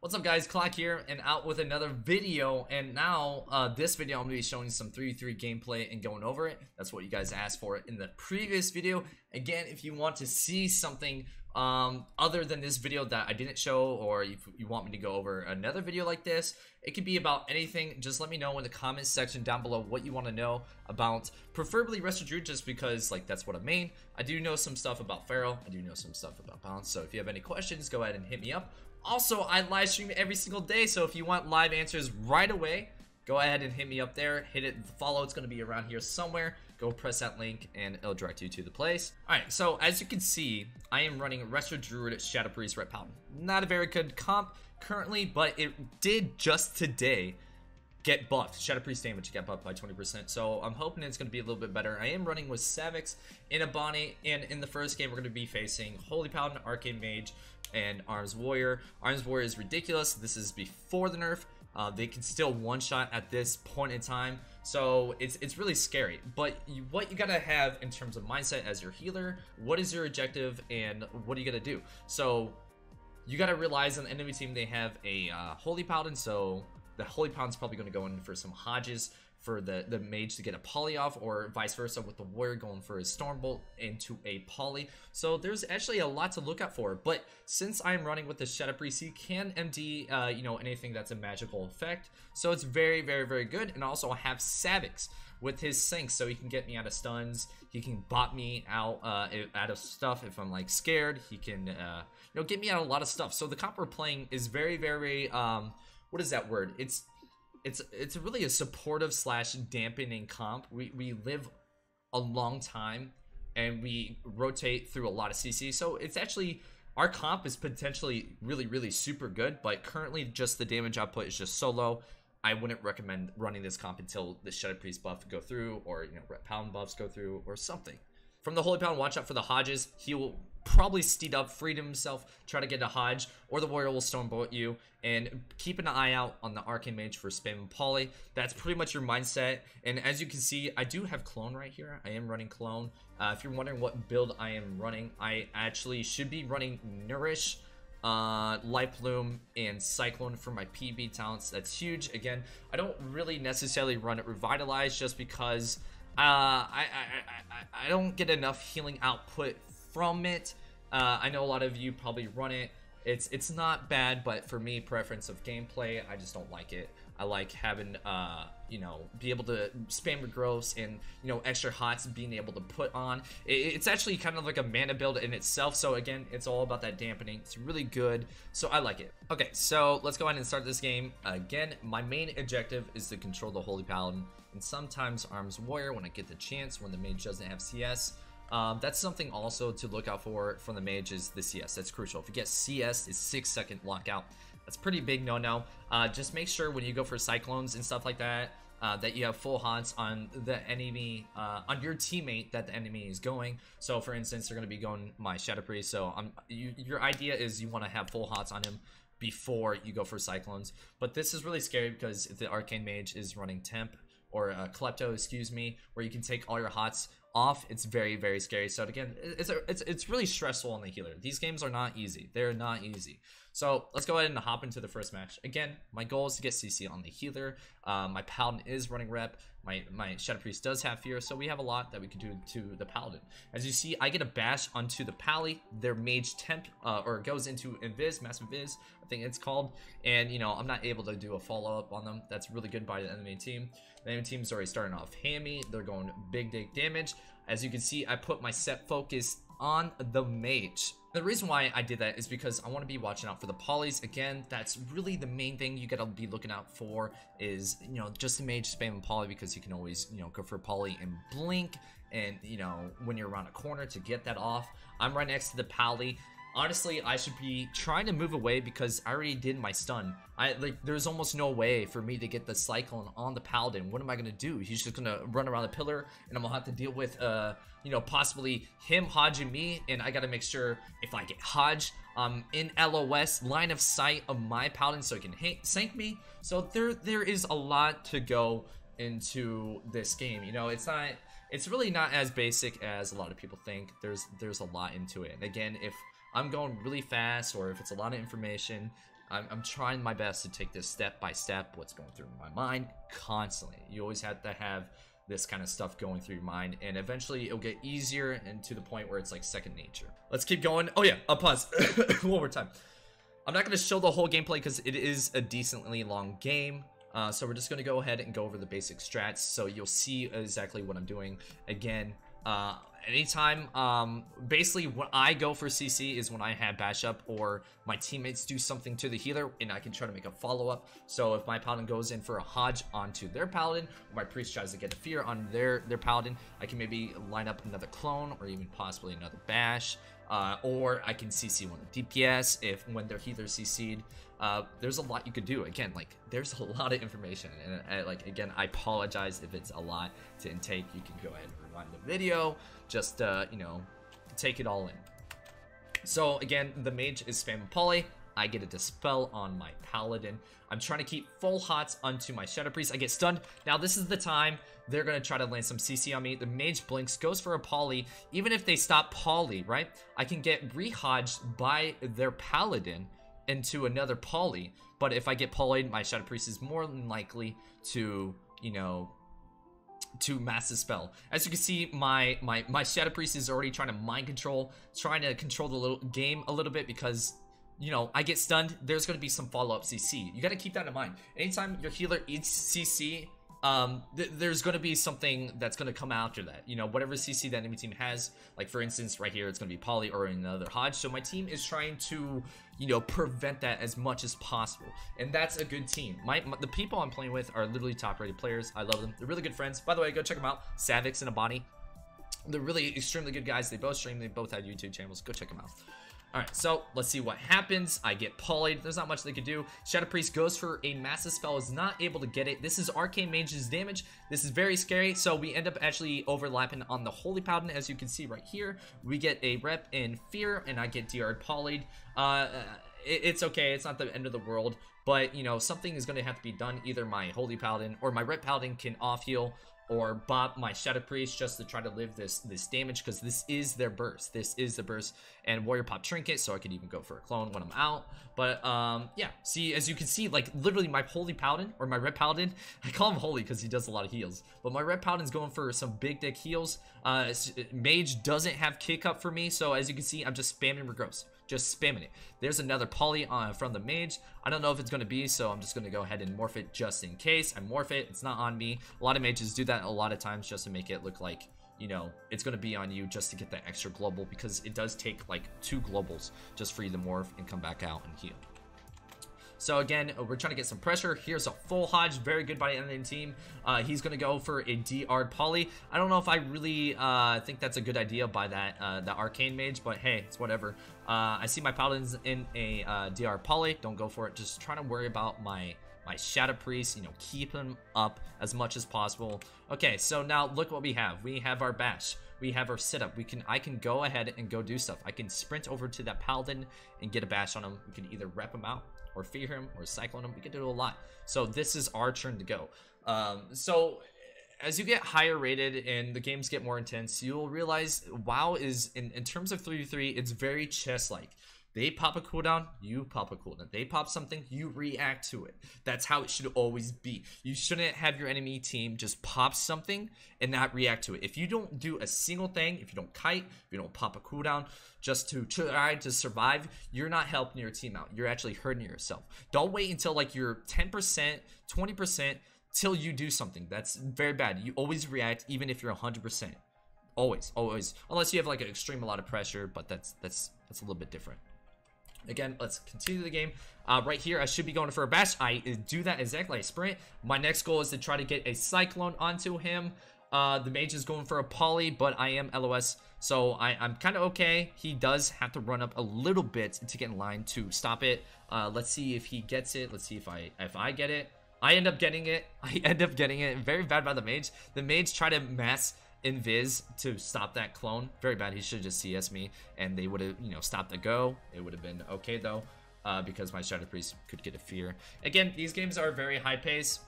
What's up guys, Claak here and out with another video, and now this video I'm going to be showing some 3v3 gameplay and going over it. That's what you guys asked for in the previous video. Again, if you want to see something other than this video that I didn't show, or if you want me to go over another video like this, it could be about anything. Just let me know in the comments section down below what you want to know about, preferably RESTO DRUID, just because like that's what I mean. I do know some stuff about Pharaoh, I do know some stuff about Bounce, so if you have any questions, go ahead and hit me up. Also, I live stream every single day, so if you want live answers right away, go ahead and hit me up there. Hit it, follow, it's going to be around here somewhere. Go press that link and it'll direct you to the place. Alright, so as you can see, I am running RESTO DRUID Shadow Priest Red Paladin. Not a very good comp currently, but it did just today get buffed. Shadow Priest damage got buffed by 20%, so I'm hoping it's going to be a little bit better. I am running with Savix in a Bonnie, and in the first game we're going to be facing Holy Paladin, Arcane Mage, and Arms Warrior. Arms Warrior is ridiculous. This is before the nerf. They can still one-shot at this point in time, so it's really scary. But what you gotta have in terms of mindset as your healer, what is your objective, and what are you gonna do? So you gotta realize on the enemy team they have a Holy Paladin, so the Holy Paladin's probably gonna go in for some Hodges for the mage to get a poly off, or vice versa with the warrior going for his Stormbolt into a poly. So there's actually a lot to look out for, but since I'm running with the Shadow Priest, he can MD you know, anything that's a magical effect, so it's very good. And also I have Savix with his sync, so he can get me out of stuns, he can bot me out of stuff if I'm like scared, he can you know, get me out of a lot of stuff. So the comp we're playing is very what is that word? It's really a supportive slash dampening comp. We live a long time and we rotate through a lot of CC, so it's actually, our comp is potentially really super good, but currently just the damage output is just so low. I wouldn't recommend running this comp until the Shadow Priest buff go through, or you know, Red Paladin buffs go through, or something. From the Holy Paladin, watch out for the Hodges. He will probably steed up, free himself, try to get a Hodge, or the warrior will Stormbolt you, and keep an eye out on the Arcane Mage for spam and poly. That's pretty much your mindset. And as you can see, I do have Clone right here. I am running Clone. If you're wondering what build I am running, I actually should be running Nourish, Light Bloom, and Cyclone for my PB talents. That's huge. Again, I don't really necessarily run it Revitalize just because I don't get enough healing output from it. I know a lot of you probably run it. It's not bad, but for me, preference of gameplay, I just don't like it. I like having you know, be able to spam your growths and, you know, extra hots being able to put on. It's actually kind of like a mana build in itself, so again, it's all about that dampening. It's really good, so I like it. Okay, so let's go ahead and start this game. Again, my main objective is to control the Holy Paladin and sometimes Arms Warrior when I get the chance, when the mage doesn't have CS. That's something also to look out for from the mage, is the CS. That's crucial. If you get CS, it's 6-second lockout. That's pretty big no-no. Just make sure when you go for Cyclones and stuff like that, that you have full haunts on the enemy, on your teammate that the enemy is going. So for instance, they're going to be going my Shadow Priest, so your idea is you want to have full haunts on him before you go for Cyclones. But this is really scary because if the Arcane Mage is running Temp, or Klepto, excuse me, where you can take all your hots off, it's very scary. So again, it's really stressful on the healer. These games are not easy. They're not easy. So let's go ahead and hop into the first match. Again, my goal is to get CC on the healer. My Paladin is running rep. My Shadow Priest does have fear, so we have a lot that we can do to the Paladin. As you see, I get a bash onto the Pally. Their mage temp, or goes into Invis, Massive Invis, I think it's called. And you know, I'm not able to do a follow-up on them. That's really good by the enemy team. The enemy team's already starting off hammy. They're going big damage. As you can see, I put my set focus on the mage. The reason why I did that is because I want to be watching out for the polys. Again, that's really the main thing you gotta be looking out for, is, you know, just the mage spam and poly, because you can always, you know, go for poly and blink, and you know, when you're around a corner to get that off. I'm right next to the pally. Honestly, I should be trying to move away because I already did my stun. There's almost no way for me to get the Cyclone on the Paladin. What am I gonna do? He's just gonna run around the pillar, and I'm gonna have to deal with, you know, possibly him hodging me. And I gotta make sure if I get hodged, in LOS line of sight of my Paladin, so he can sink me. So there is a lot to go into this game. You know, it's really not as basic as a lot of people think. There's a lot into it. And again, if I'm going really fast, or if it's a lot of information, I'm trying my best to take this step by step, what's going through my mind constantly. You always have to have this kind of stuff going through your mind, and eventually it'll get easier and to the point where it's like second nature. Let's keep going. Oh yeah, I'll pause one more time. I'm not going to show the whole gameplay because it is a decently long game. So we're just going to go ahead and go over the basic strats, so you'll see exactly what I'm doing. Again, anytime, basically when I go for CC is when I have bash up or my teammates do something to the healer and I can try to make a follow-up. So if my paladin goes in for a hodge onto their paladin, or my priest tries to get a fear on their paladin, I can maybe line up another clone or even possibly another bash, or I can CC one of the DPS if when their healer CC'd. There's a lot you could do. Again, like there's a lot of information, and like again, I apologize if it's a lot to intake. You can go ahead and rewind the video, just you know, take it all in. So again, the mage is spamming poly. I get a dispel on my paladin. I'm trying to keep full hots onto my shadow priest. I get stunned. Now this is the time they're gonna try to land some CC on me. The mage blinks, goes for a poly. Even if they stop poly, right, I can get re-hodged by their paladin into another poly. But if I get polyed, my shadow priest is more than likely to, you know, to mass dispel. As you can see, my shadow priest is already trying to mind control, trying to control the little game a little bit, because you know, I get stunned, there's going to be some follow-up CC. You got to keep that in mind. Anytime your healer eats CC, there's going to be something that's going to come after that. You know, whatever CC that enemy team has, like for instance, right here, it's going to be poly or another hodge. So my team is trying to, you know, prevent that as much as possible. And that's a good team. The people I'm playing with are literally top-rated players. I love them. They're really good friends. By the way, go check them out. Savix and Abani. They're really extremely good guys. They both stream. They both have YouTube channels. Go check them out. Alright, so let's see what happens. I get polyed. There's not much they could do. Shadow Priest goes for a massive spell, is not able to get it. This is Arcane Mage's damage. This is very scary, so we end up actually overlapping on the Holy Paladin. As you can see right here, we get a rep in Fear, and I get DR'd polyed. It's okay. It's not the end of the world, but, you know, something is going to have to be done. Either my Holy Paladin or my Red Paladin can off-heal, or bop my Shadow Priest just to try to live this damage, because this is their burst. This is the burst. And Warrior pop Trinket, so I could even go for a clone when I'm out. But yeah, see, as you can see, like literally my Holy Paladin or my Red Paladin, I call him Holy because he does a lot of heals, but my Red Paladin's going for some big dick heals. Mage doesn't have kick up for me, so as you can see, I'm just spamming Regross. Just spamming it. There's another poly from the mage. I don't know if it's going to be, so I'm just going to go ahead and morph it just in case. I morph it. It's not on me. A lot of mages do that a lot of times just to make it look like, you know, it's going to be on you just to get that extra global, because it does take like 2 globals just for you to morph and come back out and heal. So again, we're trying to get some pressure. Here's a full hodge, very good by the end of the team. He's going to go for a DR'd poly. I don't know if I really think that's a good idea by that the Arcane Mage, but hey, it's whatever. I see my Paladins in a DR poly. Don't go for it. Just trying to worry about my Shadow Priest, you know, keep him up as much as possible. Okay, so now look what we have. We have our bash. We have our setup. I can go ahead and go do stuff. I can sprint over to that Paladin and get a bash on him. We can either rep him out, or fear him, or cyclone him. We can do a lot. So this is our turn to go. So as you get higher rated and the games get more intense, you'll realize WoW is, in terms of 3v3, it's very chess-like. They pop a cooldown, you pop a cooldown. They pop something, you react to it. That's how it should always be. You shouldn't have your enemy team just pop something and not react to it. If you don't do a single thing, if you don't kite, if you don't pop a cooldown just to try to survive, you're not helping your team out. You're actually hurting yourself. Don't wait until like you're 10%, 20% till you do something. That's very bad. You always react even if you're 100%. Always. Unless you have like an extreme a lot of pressure, but that's a little bit different. Again, let's continue the game. Right here, I should be going for a bash. I do that exactly. I sprint. My next goal is to try to get a cyclone onto him. The mage is going for a poly, but I am LOS, so I'm kind of okay. He does have to run up a little bit to get in line to stop it. Let's see if he gets it. Let's see if I get it. I end up getting it. Very bad by the mage. The mage tried to mass invis to stop that clone. Very bad. He should just CS me and they would have, you know, stopped the go. It would have been okay though, because my Shadow Priest could get a fear. Again, these games are very high pace,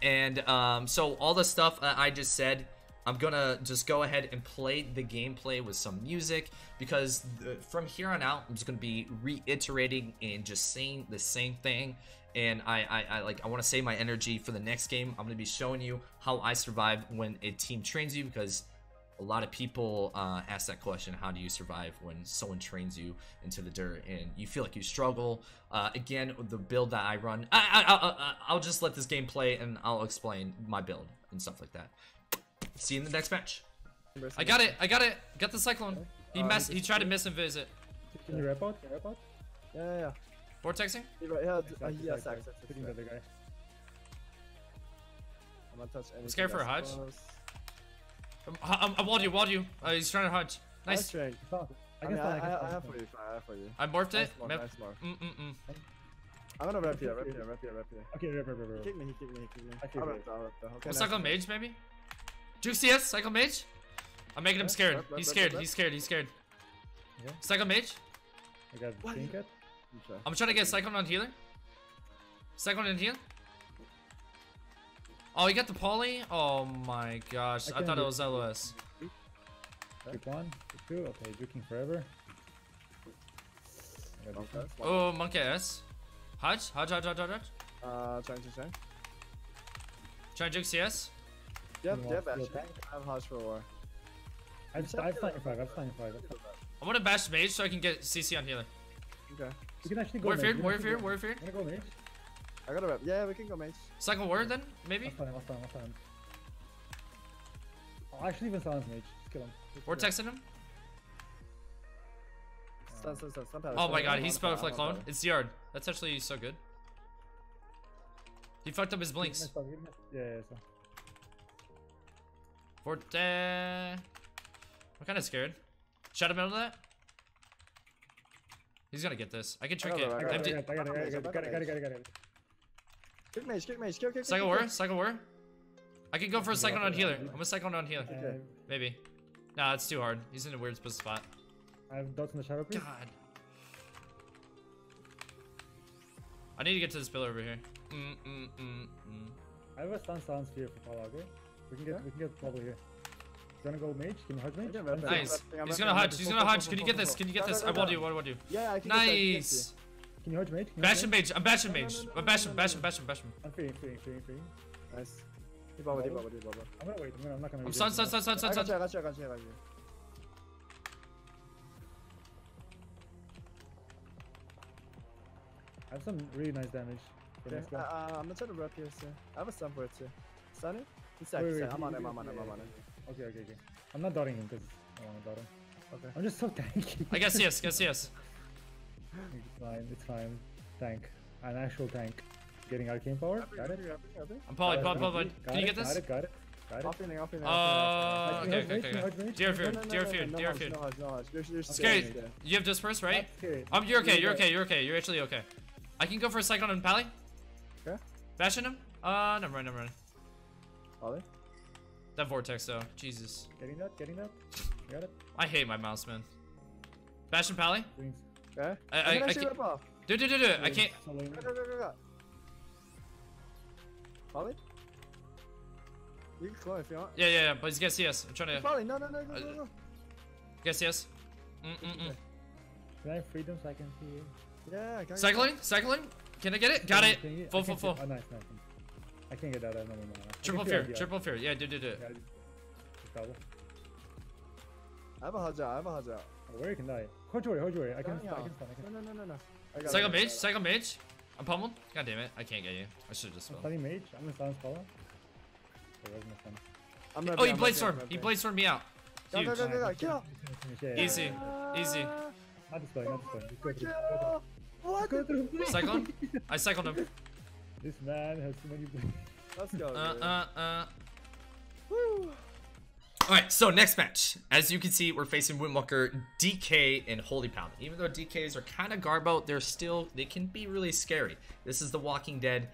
and so all the stuff I just said, I'm gonna just go ahead and play the gameplay with some music, because from here on out I'm just gonna be reiterating and just saying the same thing. And I want to save my energy for the next game. I'm gonna be showing you how I survive when a team trains you, because a lot of people ask that question: how do you survive when someone trains you into the dirt and you feel like you struggle? Again, the build that I run, I'll just let this game play and I'll explain my build and stuff like that. See you in the next match. I got it. Got the cyclone. He tried to miss and visit. Can you rep out? Yeah. Vortexing? Yes, I'm not touch anything. I'm scared for a Hodge. I walled you. He's trying to Hodge. Nice. I have for you. I morphed it. Nice mark. I'm gonna rep here. Okay, rep. He kicked me. I'll rep though. Okay, Cycle mage maybe? Juke CS, cycle mage. I'm making him scared. He's scared. Yeah. Cycle mage. I got Trinket. I'm trying to get cyclone on healer. Cyclone and heal. Oh, you got the poly? Oh my gosh. I thought it was LOS. Pick 1, pick 2. Okay, juking forever. Oh, monkey S. Hodge. Trying to check. Try juke CS. Yep, actually. I have Hodge for a war. I'm flying 5. I want to bash mage so I can get CC on healer. Okay. We can actually go Warrior mage. Warrior. Wanna go mage? I got a rep. Yeah, we can go mage. Cycle word then, maybe? I'll stun him. I'll actually even silence mage. Just kill him. Vortexing him? Stun. Oh my god, he spelled for clone. It's Yard. That's actually so good. He fucked up his blinks. Yeah. Forte. I'm kind of scared. Shadow metal that? He's gonna get this. I can trick it. I got it. Kick mage. Cycle war. I can go for a cycle on healer. I'm a cycle on healer. Okay. Maybe. Nah, it's too hard. He's in a weird spot. I have dots in the shadow priest. God. I need to get to this pillar over here. I have a stun silence sphere for Claak, okay? We can get trouble here. You wanna go mage? Can you hug mage? Nice. He's gonna Hodge. Can you get this? I walled you. Yeah, I can. Nice. Can you Hodge mage? Bashing mage. I'm bashing mage. Bash him. I'm free. Nice. I'm gonna wait. I'm not gonna. I'm stun. I got you. I have some really nice damage. Okay. I'm gonna try to rep here, sir. I have a stun for it too. Stun it? He's Wait, I'm on him. Okay. I'm not dotting him because I don't want to dot him. Okay. I'm just so tanky. I guess yes. It's fine. Tank. An actual tank. Getting arcane power. Got it. I'm poly. Can you get this? Got it. Okay. Dear feud. Scary. You have disperse, right? You're okay. You're actually okay. I can go for a cyclone on Pally. Okay. Bashing him? Never mind. Pally? That vortex though. Jesus. Getting that. Got it. I hate my mouse, man. Bashing Pally? Okay. I can't. Dude. I can't. Go. Pally? You can clone if you want. Yeah, but he's got CS. I'm trying to. Pally, no. Go. Get CS. Can I have freedom so I can see you? Yeah, I can. Cycling? Can I get it? Got it. Full. Oh, nice. I can't get that. I have no more mana. Triple fear. Yeah, do it. I have a Hodge out. Oh, where you can die? Hold your way. I can stun. No. Cycle mage. I'm pummeled. God damn it. I can't get you. I should just spell. Stunning mage. I'm gonna stun Scholar. Oh, he blade storm. He blade stormed me out. Huge. Go. Kill. Easy. Not displaying. What? Cyclone? I cycled him. This man has too many blades. Let's go. Woo. Alright, so next match. As you can see, we're facing Windwalker, DK, and Holy Pound. Even though DKs are kind of garbo, they can be really scary. This is The Walking Dead.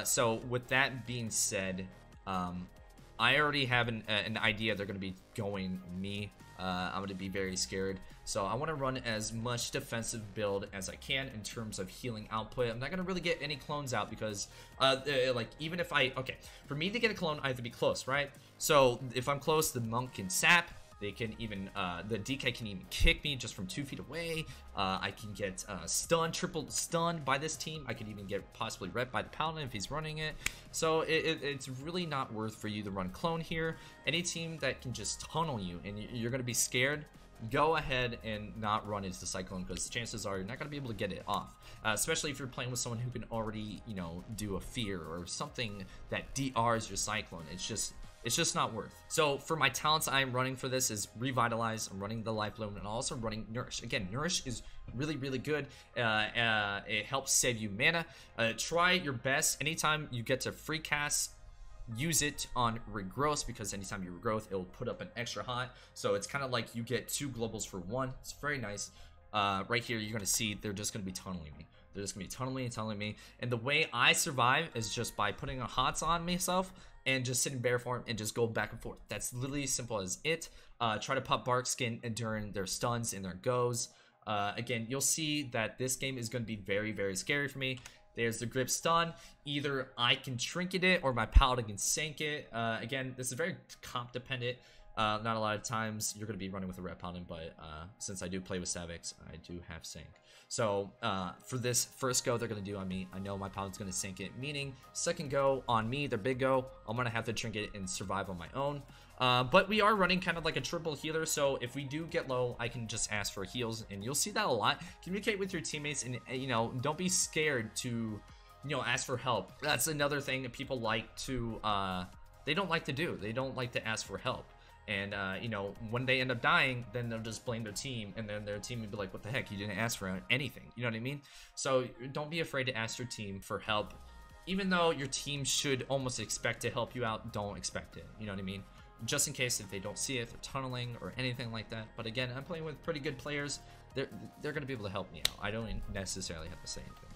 So with that being said, I already have an idea they're going to be going me. I'm going to be very scared. So I want to run as much defensive build as I can in terms of healing output. I'm not going to really get any clones out because, like, even if okay, for me to get a clone, I have to be close, right? So if I'm close, the monk can sap. They can even, the DK can even kick me just from 2 feet away. I can get stunned, triple stunned by this team. I could even get possibly repped by the paladin if he's running it. So it's really not worth for you to run clone here. Any team that can just tunnel you and you're going to be scared, go ahead and not run into the cyclone, because chances are you're not going to be able to get it off. Especially if you're playing with someone who can already, you know, do a fear or something that DRs your cyclone. It's just not worth. So for my talents I'm running for this is Revitalize, I'm running the Life Bloom, and also running Nourish. Again, Nourish is really, really good. It helps save you mana. Try your best. Anytime you get to free cast, use it on Regrowth, because anytime you Regrowth, it'll put up an extra hot. So it's kind of like you get 2 globals for 1. It's very nice. Right here, you're going to see they're just going to be tunneling me. They're just going to be tunneling me. And the way I survive is just by putting a hots on myself and just sit in bear form and just go back and forth. That's literally simple as it. Try to pop bark skin during their stuns and their goes. Again, you'll see that this game is going to be very, very scary for me. There's the grip stun. Either I can trinket it or my paladin can sink it. Again, this is very comp dependent. Not a lot of times you're going to be running with a red paladin, but since I do play with Savix, I do have sync. So for this first go they're going to do on me, I know my paladin's going to sink it, meaning second go on me, their big go, I'm going to have to trinket and survive on my own. But we are running kind of like a triple healer, so if we do get low, I can just ask for heals, and you'll see that a lot. Communicate with your teammates, and you know, don't be scared to, you know, ask for help. That's another thing that people like to, they don't like to do. They don't like to ask for help. And, you know, when they end up dying, then they'll just blame their team, and then their team will be like, what the heck, you didn't ask for anything, you know what I mean? So don't be afraid to ask your team for help. Even though your team should almost expect to help you out, don't expect it, you know what I mean? Just in case if they don't see it, if they're tunneling or anything like that. But again, I'm playing with pretty good players. They're going to be able to help me out. I don't necessarily have to say anything.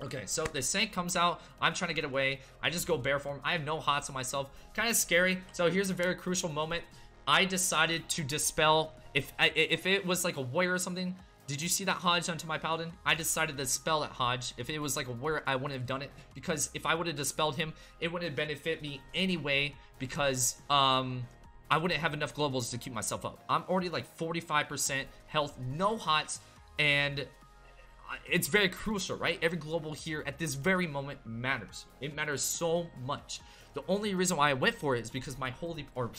Okay, so the Saint comes out. I'm trying to get away. I just go bear form. I have no hots on myself. Kind of scary. So here's a very crucial moment. I decided to dispel. If it was like a warrior or something, did you see that Hodge onto my paladin? I decided to dispel that Hodge. If it was like a warrior, I wouldn't have done it, because if I would have dispelled him, it wouldn't have benefited me anyway, because I wouldn't have enough globals to keep myself up. I'm already like 45% health, no hots, and it's very crucial, right? Every global here at this very moment matters. It matters so much. The only reason why I went for it is because my holy, or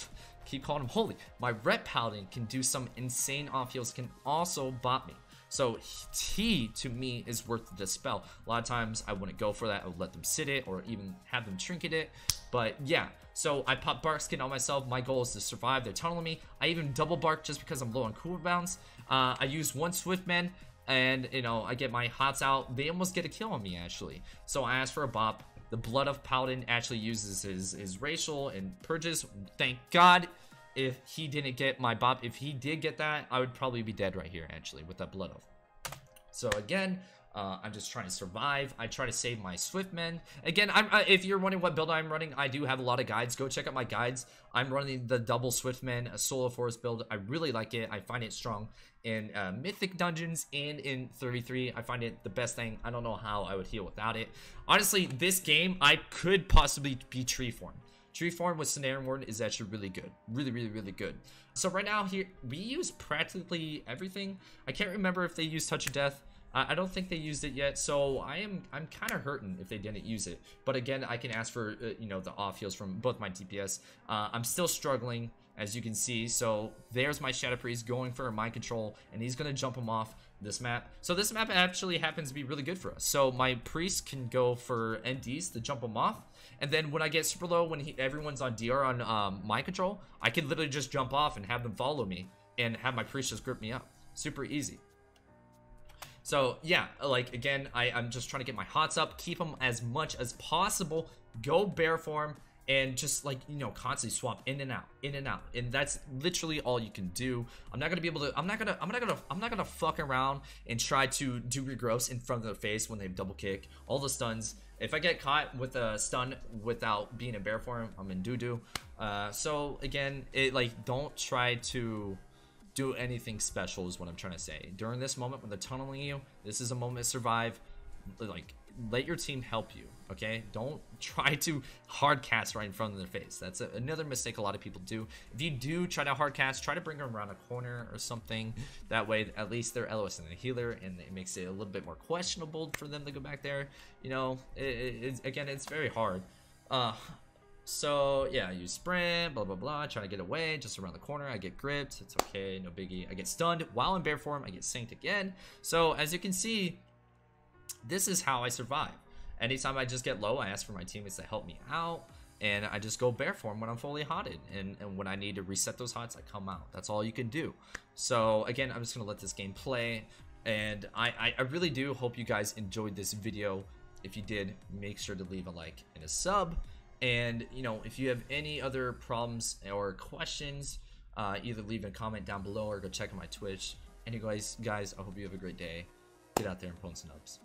keep calling him holy, my ret paladin can do some insane off heals, can also bot me. So he, to me, is worth the dispel. A lot of times I wouldn't go for that. I would let them sit it or even have them trinket it. But yeah, so I pop bark skin on myself. My goal is to survive. They're tunneling me. I even double bark just because I'm low on cooldowns. I use 1 Swiftman, and you know, I get my hots out. They almost get a kill on me, actually. So I ask for a bop. The Blood of Paladin actually uses his racial and purges. Thank God. If he didn't get my bop, if he did get that, I would probably be dead right here, actually, with that Blood Oath. So again, I'm just trying to survive. I try to save my Swiftmen. Again, if you're wondering what build I'm running, I do have a lot of guides. Go check out my guides. I'm running the double Swiftmen, a Solo Forest build. I really like it. I find it strong in Mythic dungeons and in 33. I find it the best thing. I don't know how I would heal without it. Honestly, this game, I could possibly be tree form. Tree form with Cenarian Warden is actually really good. Really, really, really good. So right now here, we use practically everything. I can't remember if they used Touch of Death. I don't think they used it yet, so I'm kind of hurting if they didn't use it. But again, I can ask for you know, the off heals from both my DPS. I'm still struggling, as you can see. So there's my Shadow Priest going for mind control, and he's gonna jump him off this map. So this map actually happens to be really good for us. So my priest can go for NDs to jump him off, and then when I get super low, when everyone's on DR on mind control, I can literally just jump off and have them follow me and have my priest just grip me up. Super easy. So yeah, like again, I'm just trying to get my hots up, keep them as much as possible, go bear form, and just like, you know, constantly swap in and out, and that's literally all you can do. I'm not gonna be able to, I'm not gonna fuck around and try to do regross in front of their face when they double kick. All the stuns, if I get caught with a stun without being in bear form, I'm in doo-doo. So again, like, don't try to do anything special is what I'm trying to say. During this moment when they're tunneling you, this is a moment to survive. Like, let your team help you, okay? Don't try to hard cast right in front of their face. That's another mistake a lot of people do. If you do try to hard cast, try to bring them around a corner or something. That way, at least they're LOS and a healer, and it makes it a little bit more questionable for them to go back there. You know, again, it's very hard. So yeah, I use sprint, blah blah blah, trying to get away just around the corner. I get gripped, it's okay, no biggie. I get stunned while in bear form, I get synced again. So as you can see, this is how I survive. Anytime I just get low, I ask for my teammates to help me out, and I just go bear form when I'm fully hotted, and when I need to reset those hots, I come out. That's all you can do. So again, I'm just gonna let this game play, and I really do hope you guys enjoyed this video. If you did, make sure to leave a like and a sub. And you know, if you have any other problems or questions, either leave a comment down below or go check out my Twitch. Anyways, guys, I hope you have a great day. Get out there and pwn some ups.